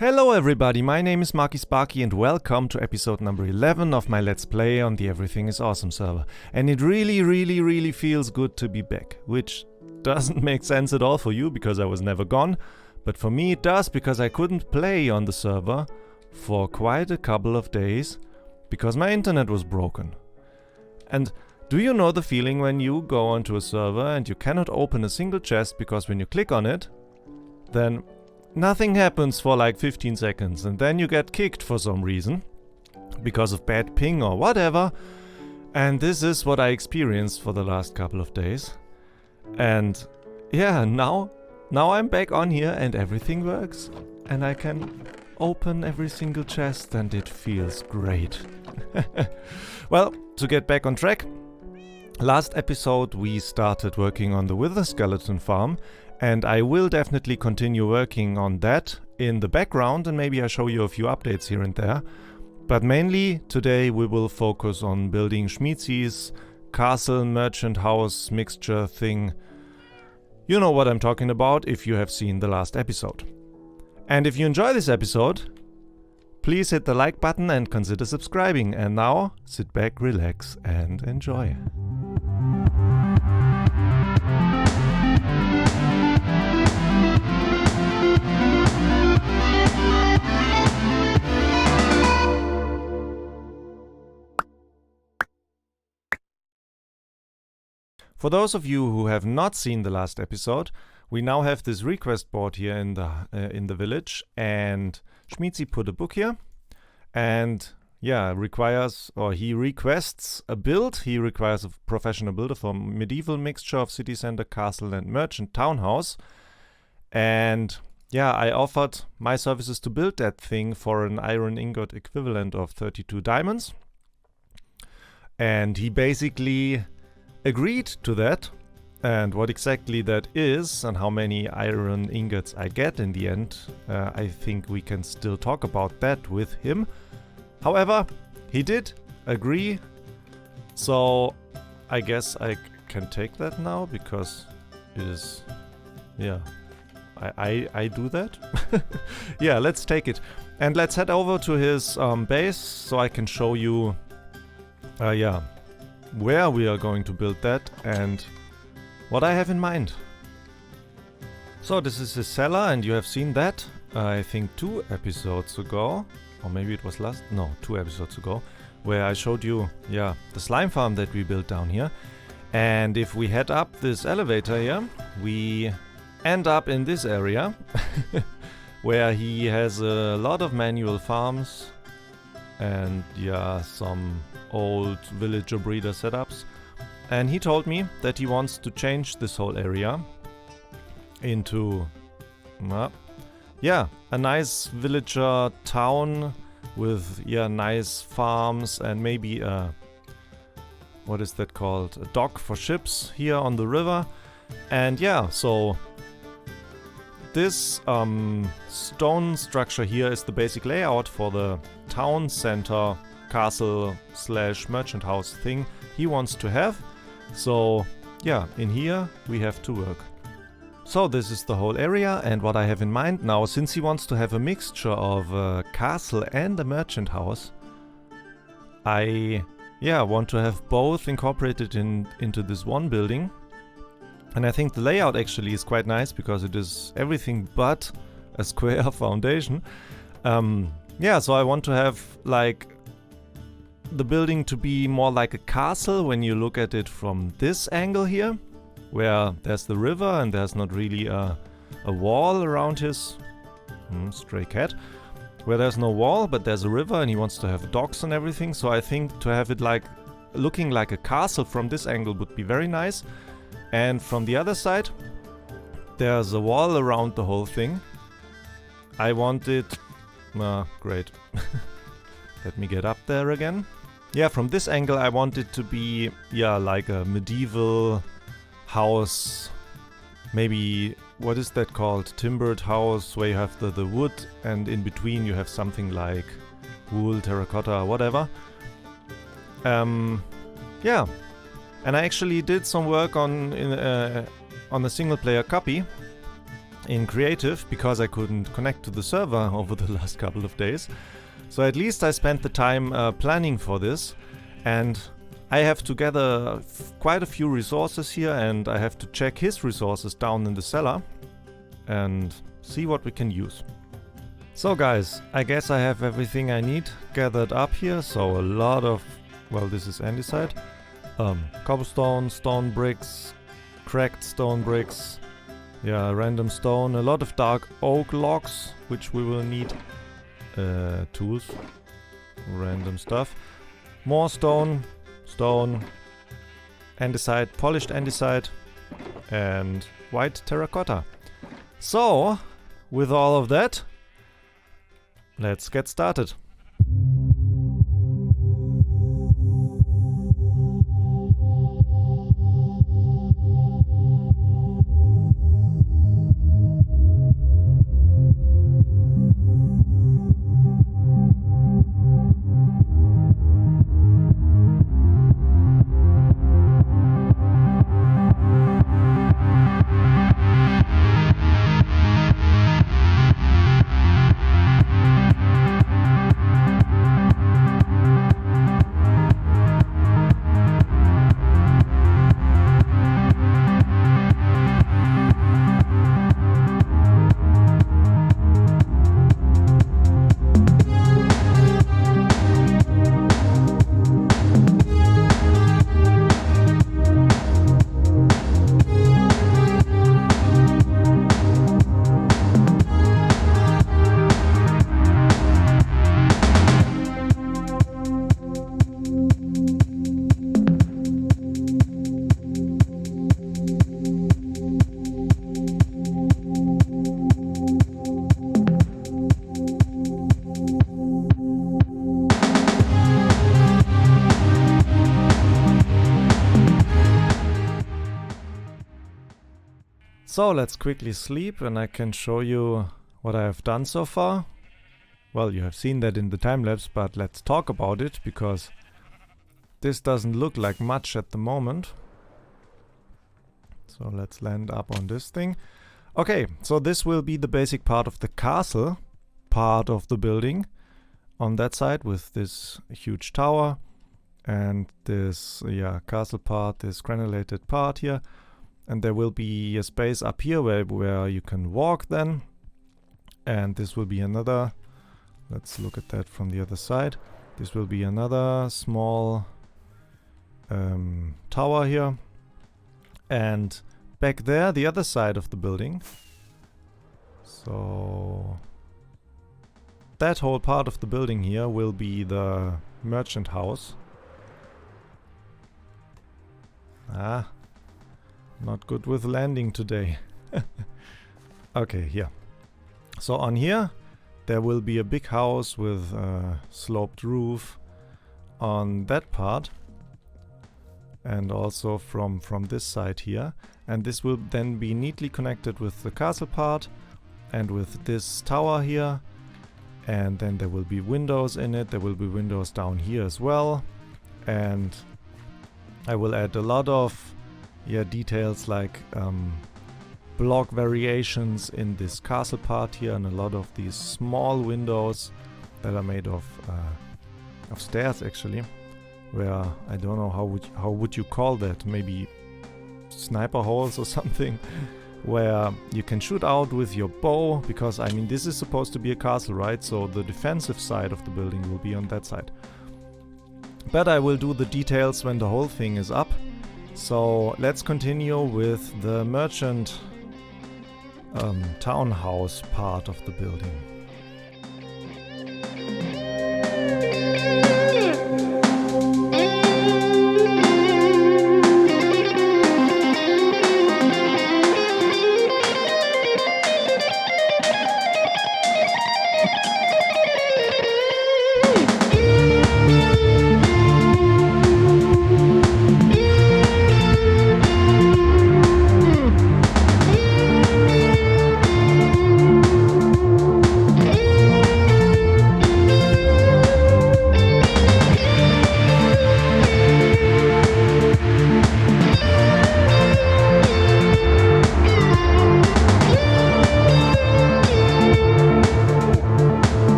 Hello everybody, my name is Marky Sparky and welcome to episode number 11 of my Let's Play on the Everything is Awesome server. And it really feels good to be back, which doesn't make sense at all for you because I was never gone, but for me it does because I couldn't play on the server for quite a couple of days because my internet was broken. And do you know the feeling when you go onto a server and you cannot open a single chest because when you click on it, then nothing happens for like 15 seconds and then you get kicked for some reason because of bad ping or whatever, and this is what I experienced for the last couple of days. And yeah, now I'm back on here and everything works and I can open every single chest and it feels great. Well, to get back on track, last episode we started working on the wither skeleton farm, and I will definitely continue working on that in the background, and maybe I show you a few updates here and there. But mainly today we will focus on building Schmiedsi's castle merchant house mixture thing. You know what I'm talking about if you have seen the last episode. And if you enjoy this episode, please hit the like button and consider subscribing. And now sit back, relax and enjoy. For those of you who have not seen the last episode, we now have this request board here in the village, and Schmiedsi put a book here, and yeah, he requests a build. He requires a professional builder for medieval mixture of city center, castle and merchant townhouse. And yeah, I offered my services to build that thing for an iron ingot equivalent of 32 diamonds. And he basically agreed to that, and what exactly that is and how many iron ingots I get in the end, I think we can still talk about that with him. However, he did agree, so I guess I can take that now because it is, yeah, I do that. Yeah, let's take it and let's head over to his base so I can show you where we are going to build that and what I have in mind. So this is his cellar, and you have seen that I think 2 episodes ago, or maybe it was 2 episodes ago, where I showed you the slime farm that we built down here. And if we head up this elevator here, we end up in this area where he has a lot of manual farms and some old villager breeder setups, and he told me that he wants to change this whole area into a nice villager town with nice farms and maybe what is that called, a dock for ships here on the river. And so this stone structure here is the basic layout for the town center castle / merchant house thing he wants to have. So in here we have to work. So this is the whole area, and what I have in mind now, since he wants to have a mixture of a castle and a merchant house, I want to have both incorporated into this one building. And I think the layout actually is quite nice because it is everything but a square foundation. So I want to have like the building to be more like a castle when you look at it from this angle here, where there's the river and there's not really a wall around his stray cat, where there's no wall but there's a river and he wants to have docks and everything. So I think to have it like looking like a castle from this angle would be very nice. And from the other side there's a wall around the whole thing. I want it great. Let me get up there again. From this angle I want it to be like a medieval house, maybe, what is that called, timbered house, where you have the wood and in between you have something like wool, terracotta, whatever. And I actually did some work on a single player copy in creative because I couldn't connect to the server over the last couple of days. So at least I spent the time planning for this, and I have to gather quite a few resources here, and I have to check his resources down in the cellar and see what we can use. So guys, I guess I have everything I need gathered up here. So a lot of, well, this is andesite, cobblestone, stone bricks, cracked stone bricks, yeah, random stone, a lot of dark oak logs, which we will need, tools, random stuff, more stone, andesite, polished andesite, and white terracotta. So, with all of that, let's get started. So let's quickly sleep and I can show you what I have done so far. Well, you have seen that in the time-lapse, but let's talk about it, because this doesn't look like much at the moment. So let's land up on this thing. Okay, so this will be the basic part of the castle, part of the building on that side, with this huge tower and this castle part, this granulated part here. And there will be a space up here where you can walk then. And this will be another, let's look at that from the other side. This will be another small tower here. And back there, the other side of the building. So that whole part of the building here will be the merchant house. Not good with landing today. Okay, here. So on here, there will be a big house with a sloped roof on that part. And also from this side here. And this will then be neatly connected with the castle part and with this tower here. And then there will be windows in it. There will be windows down here as well. And I will add a lot of details like block variations in this castle part here, and a lot of these small windows that are made of stairs actually, where I don't know how would you call that, maybe sniper holes or something, where you can shoot out with your bow, because I mean this is supposed to be a castle, right? So the defensive side of the building will be on that side. But I will do the details when the whole thing is up. So let's continue with the merchant townhouse part of the building.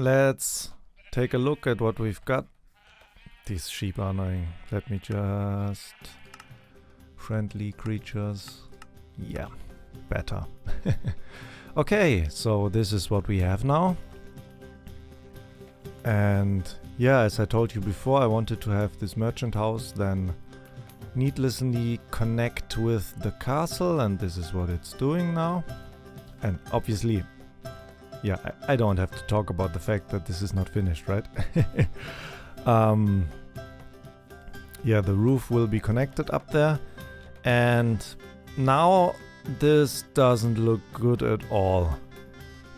let's take a look at what we've got. These sheep are annoying. Let me just... Friendly creatures. Yeah, better. Okay, so this is what we have now. And yeah, as I told you before, I wanted to have this merchant house then needlessly connect with the castle, and this is what it's doing now. And obviously, yeah, I don't have to talk about the fact that this is not finished, right? Yeah, the roof will be connected up there, and now this doesn't look good at all.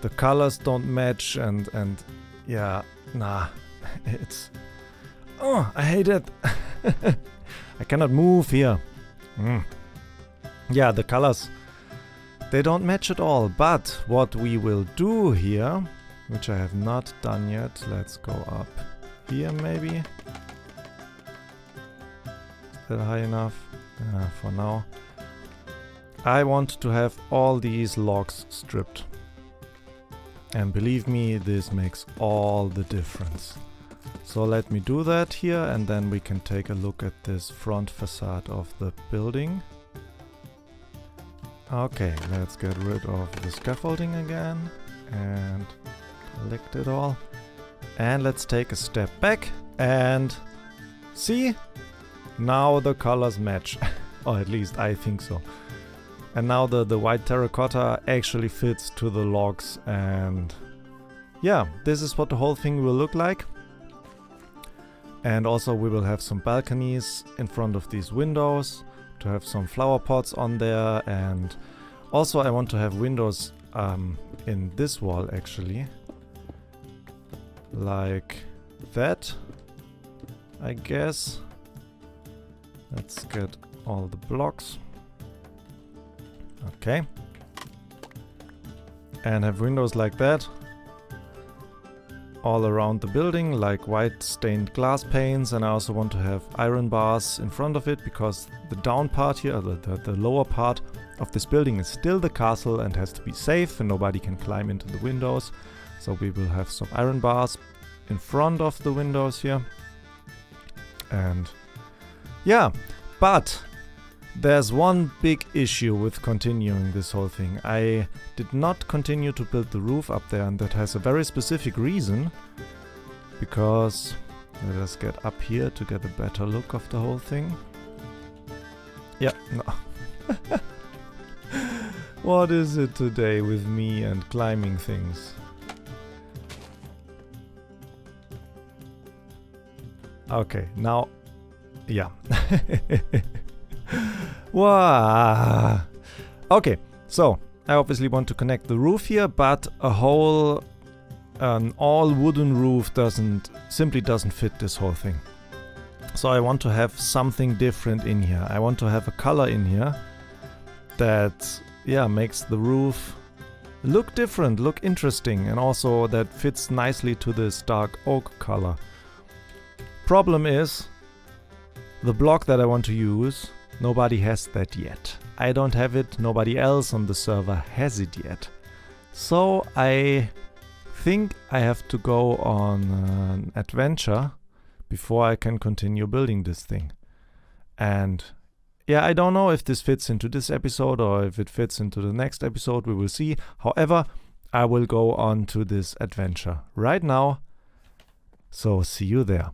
The colors don't match, and yeah, nah, it's... Oh, I hate it. I cannot move here. Yeah, the colors, they don't match at all. But what we will do here, which I have not done yet, let's go up here maybe. Is that high enough? For now. I want to have all these logs stripped. And believe me, this makes all the difference. So let me do that here, and then we can take a look at this front facade of the building. Okay, let's get rid of the scaffolding again and collect it all. And let's take a step back and see? Now the colors match. Or at least I think so. And now the white terracotta actually fits to the logs, and yeah, this is what the whole thing will look like. And also we will have some balconies in front of these windows to have some flower pots on there, and also I want to have windows in this wall actually. Like that, I guess. Let's get all the blocks. Okay. And have windows like that all around the building, like white stained glass panes. And I also want to have iron bars in front of it, because the down part here, the lower part of this building is still the castle and has to be safe and nobody can climb into the windows. So we will have some iron bars in front of the windows here. And yeah, but there's one big issue with continuing this whole thing. I did not continue to build the roof up there, and that has a very specific reason. Because, let us get up here to get a better look of the whole thing. Yeah, no. What is it today with me and climbing things? Okay, now, yeah. Wow. Okay, so I obviously want to connect the roof here, but a whole all wooden roof simply doesn't fit this whole thing. So I want to have something different in here. I want to have a color in here that, yeah, makes the roof look different, look interesting, and also that fits nicely to this dark oak color. Problem is, the block that I want to use, nobody has that yet. I don't have it, nobody else on the server has it yet. So I think I have to go on an adventure before I can continue building this thing. And yeah, I don't know if this fits into this episode or if it fits into the next episode, we will see. However, I will go on to this adventure right now. So see you there.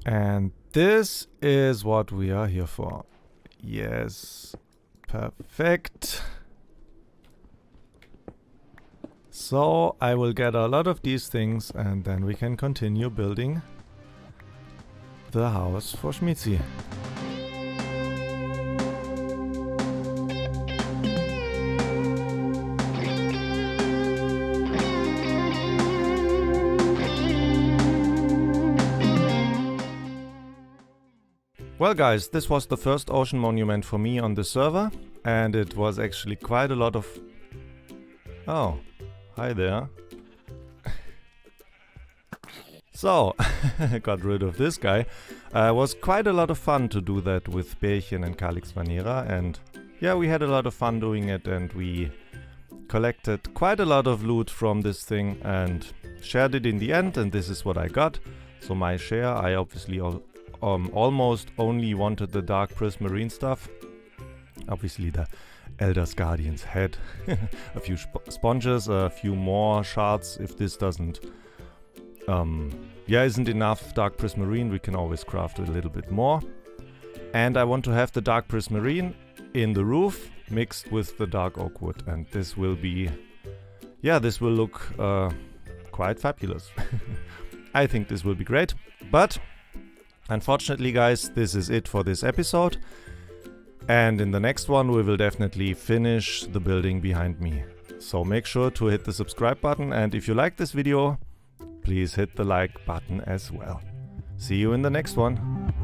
And this is what we are here for. Yes, perfect. So I will get a lot of these things and then we can continue building the house for Schmitzi. Well guys, this was the first ocean monument for me on the server, and it was actually quite a lot of... Oh, hi there. So, I got rid of this guy. It was quite a lot of fun to do that with Bärchen and Calix Vanera, and yeah, we had a lot of fun doing it, and we collected quite a lot of loot from this thing and shared it in the end, and this is what I got. So my share, I obviously almost only wanted the dark prismarine stuff. Obviously the Elder's Guardian's head, a few sponges, a few more shards. If this doesn't, isn't enough dark prismarine, we can always craft a little bit more. And I want to have the dark prismarine in the roof mixed with the dark oak wood, and this will be, this will look quite fabulous. I think this will be great, but unfortunately guys, this is it for this episode, and in the next one we will definitely finish the building behind me. So make sure to hit the subscribe button, and if you like this video, please hit the like button as well. See you in the next one.